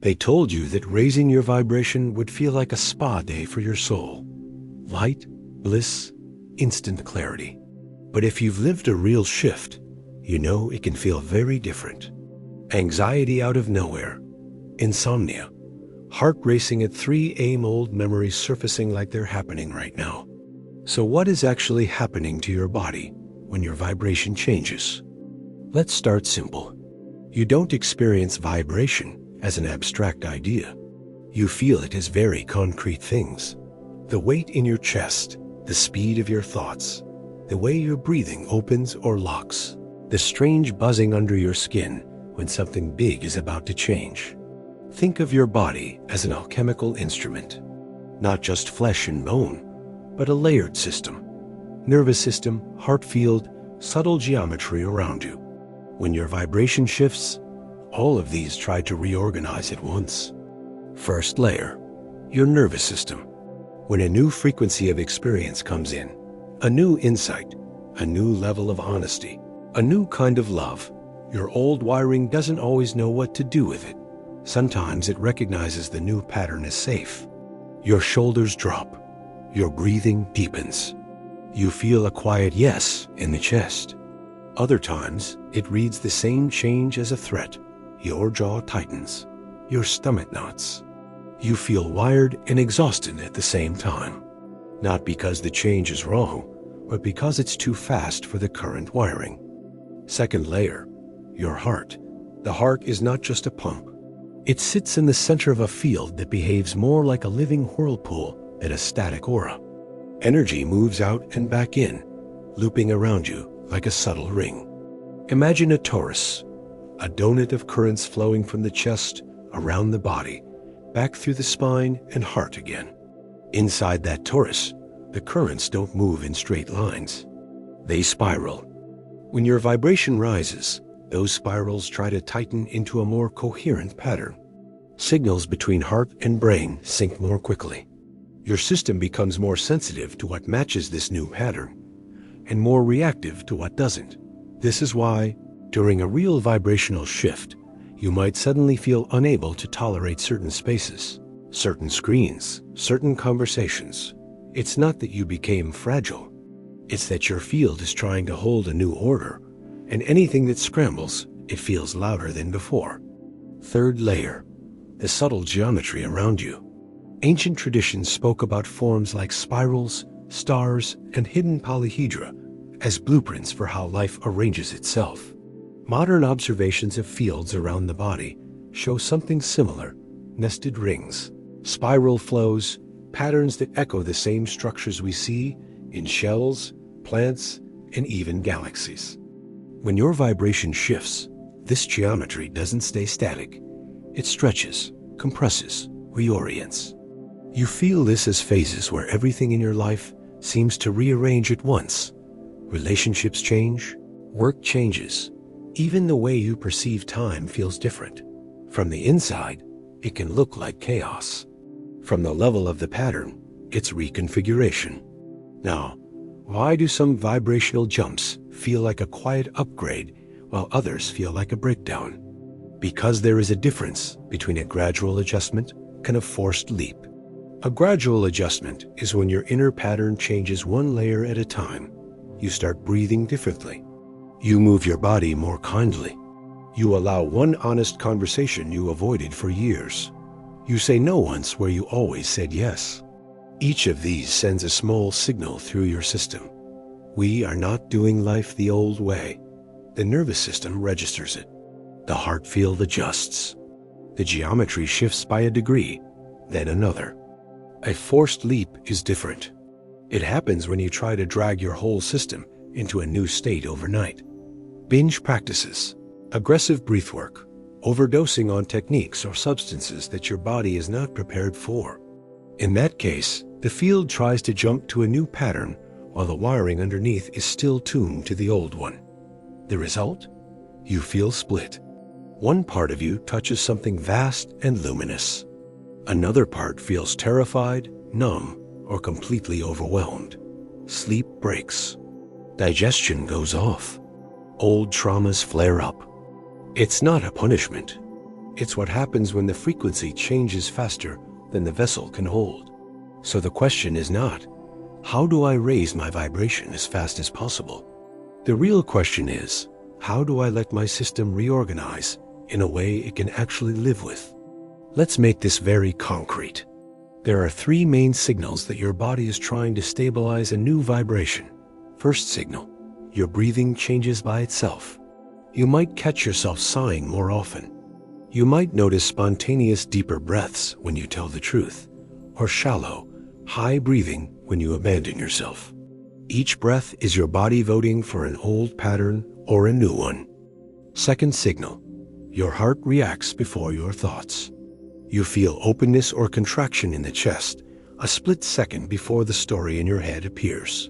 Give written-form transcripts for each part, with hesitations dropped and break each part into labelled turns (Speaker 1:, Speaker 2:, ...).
Speaker 1: They told you that raising your vibration would feel like a spa day for your soul. Light, bliss, instant clarity. But if you've lived a real shift, you know it can feel very different. Anxiety out of nowhere, insomnia, heart racing at 3 a.m. old memories surfacing like they're happening right now. So what is actually happening to your body when your vibration changes? Let's start simple. You don't experience vibration as an abstract idea. You feel it as very concrete things. The weight in your chest, the speed of your thoughts, the way your breathing opens or locks, the strange buzzing under your skin when something big is about to change. Think of your body as an alchemical instrument, not just flesh and bone, but a layered system. Nervous system, heart field, subtle geometry around you. When your vibration shifts, all of these try to reorganize at once. First layer, your nervous system. When a new frequency of experience comes in, a new insight, a new level of honesty, a new kind of love, your old wiring doesn't always know what to do with it. Sometimes it recognizes the new pattern as safe. Your shoulders drop. Your breathing deepens. You feel a quiet yes in the chest. Other times, it reads the same change as a threat. Your jaw tightens. Your stomach knots. You feel wired and exhausted at the same time. Not because the change is wrong, but because it's too fast for the current wiring. Second layer, your heart. The heart is not just a pump. It sits in the center of a field that behaves more like a living whirlpool than a static aura. Energy moves out and back in, looping around you like a subtle ring. Imagine a torus, a donut of currents flowing from the chest, around the body, back through the spine and heart again. Inside that torus, the currents don't move in straight lines. They spiral. When your vibration rises, those spirals try to tighten into a more coherent pattern. Signals between heart and brain sync more quickly. Your system becomes more sensitive to what matches this new pattern, and more reactive to what doesn't. This is why, during a real vibrational shift, you might suddenly feel unable to tolerate certain spaces, certain screens, certain conversations. It's not that you became fragile. It's that your field is trying to hold a new order, and anything that scrambles, it feels louder than before. Third layer, the subtle geometry around you. Ancient traditions spoke about forms like spirals, stars, and hidden polyhedra as blueprints for how life arranges itself. Modern observations of fields around the body show something similar: nested rings, spiral flows, patterns that echo the same structures we see in shells, plants, and even galaxies. When your vibration shifts, this geometry doesn't stay static. It stretches, compresses, reorients. You feel this as phases where everything in your life seems to rearrange at once. Relationships change, work changes. Even the way you perceive time feels different. From the inside, it can look like chaos. From the level of the pattern, it's reconfiguration. Now, why do some vibrational jumps feel like a quiet upgrade while others feel like a breakdown? Because there is a difference between a gradual adjustment and a forced leap. A gradual adjustment is when your inner pattern changes one layer at a time. You start breathing differently. You move your body more kindly. You allow one honest conversation you avoided for years. You say no once where you always said yes. Each of these sends a small signal through your system. We are not doing life the old way. The nervous system registers it. The heart field adjusts. The geometry shifts by a degree, then another. A forced leap is different. It happens when you try to drag your whole system into a new state overnight. Binge practices, aggressive breathwork, overdosing on techniques or substances that your body is not prepared for. In that case, the field tries to jump to a new pattern while the wiring underneath is still tuned to the old one. The result? You feel split. One part of you touches something vast and luminous. Another part feels terrified, numb, or completely overwhelmed. Sleep breaks. Digestion goes off. Old traumas flare up. It's not a punishment. It's what happens when the frequency changes faster than the vessel can hold. So the question is not, how do I raise my vibration as fast as possible? The real question is, how do I let my system reorganize in a way it can actually live with? Let's make this very concrete. There are three main signals that your body is trying to stabilize a new vibration. First signal, your breathing changes by itself. You might catch yourself sighing more often. You might notice spontaneous deeper breaths when you tell the truth, or shallow, high breathing when you abandon yourself. Each breath is your body voting for an old pattern or a new one. Second signal, your heart reacts before your thoughts. You feel openness or contraction in the chest a split second before the story in your head appears.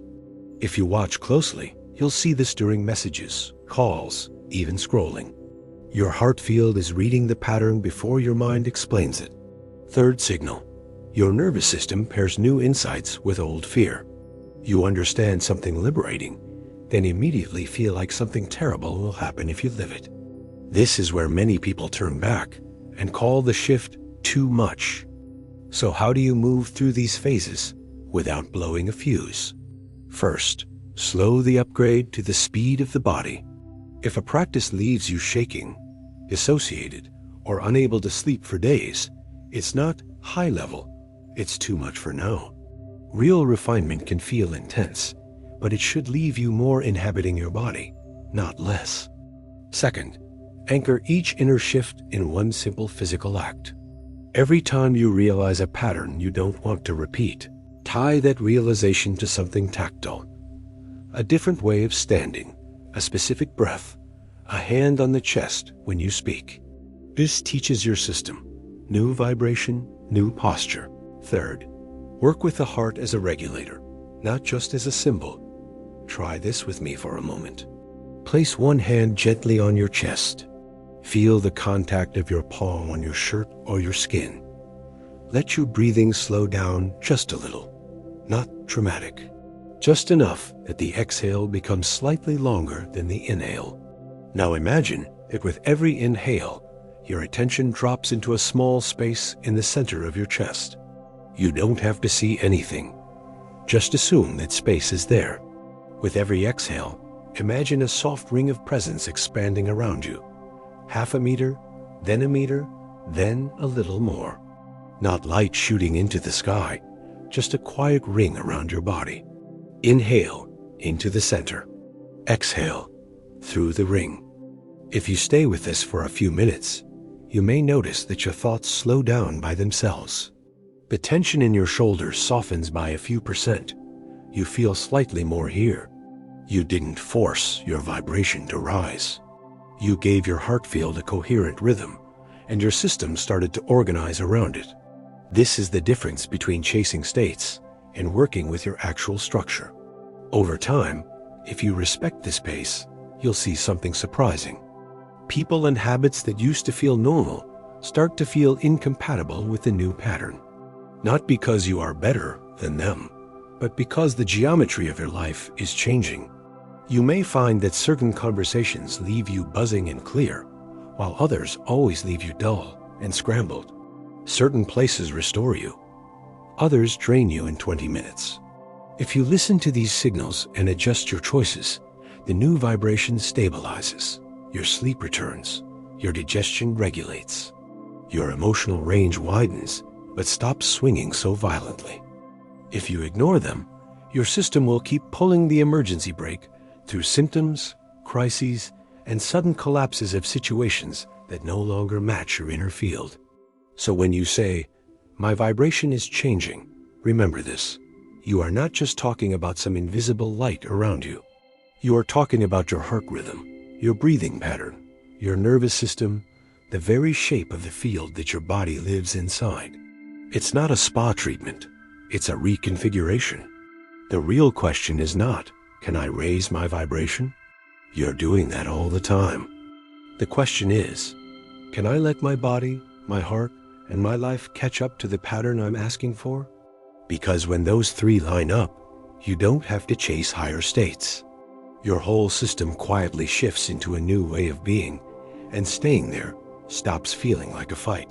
Speaker 1: If you watch closely, you'll see this during messages, calls, even scrolling. Your heart field is reading the pattern before your mind explains it. Third signal, your nervous system pairs new insights with old fear. You understand something liberating, then immediately feel like something terrible will happen if you live it. This is where many people turn back and call the shift too much. So how do you move through these phases without blowing a fuse? First, slow the upgrade to the speed of the body. If a practice leaves you shaking, dissociated, or unable to sleep for days, it's not high level, it's too much for now. Real refinement can feel intense, but it should leave you more inhabiting your body, not less. Second, anchor each inner shift in one simple physical act. Every time you realize a pattern you don't want to repeat, tie that realization to something tactile. A different way of standing, a specific breath, a hand on the chest when you speak. This teaches your system new vibration, new posture. Third, work with the heart as a regulator, not just as a symbol. Try this with me for a moment. Place one hand gently on your chest. Feel the contact of your palm on your shirt or your skin. Let your breathing slow down just a little, not dramatic. Just enough that the exhale becomes slightly longer than the inhale. Now imagine that with every inhale, your attention drops into a small space in the center of your chest. You don't have to see anything. Just assume that space is there. With every exhale, imagine a soft ring of presence expanding around you. Half a meter, then a meter, then a little more. Not light shooting into the sky, just a quiet ring around your body. Inhale into the center. Exhale through the ring. If you stay with this for a few minutes, you may notice that your thoughts slow down by themselves. The tension in your shoulders softens by a few percent. You feel slightly more here. You didn't force your vibration to rise. You gave your heart field a coherent rhythm, and your system started to organize around it. This is the difference between chasing states and working with your actual structure. Over time, if you respect this pace, you'll see something surprising. People and habits that used to feel normal start to feel incompatible with the new pattern. Not because you are better than them, but because the geometry of your life is changing. You may find that certain conversations leave you buzzing and clear, while others always leave you dull and scrambled. Certain places restore you. Others drain you in 20 minutes. If you listen to these signals and adjust your choices, the new vibration stabilizes. Your sleep returns. Your digestion regulates. Your emotional range widens, but stops swinging so violently. If you ignore them, your system will keep pulling the emergency brake through symptoms, crises, and sudden collapses of situations that no longer match your inner field. So when you say, "My vibration is changing," remember this. You are not just talking about some invisible light around you. You are talking about your heart rhythm, your breathing pattern, your nervous system, the very shape of the field that your body lives inside. It's not a spa treatment. It's a reconfiguration. The real question is not, can I raise my vibration? You're doing that all the time. The question is, can I let my body, my heart, and my life catch up to the pattern I'm asking for? Because when those three line up, you don't have to chase higher states. Your whole system quietly shifts into a new way of being, and staying there stops feeling like a fight.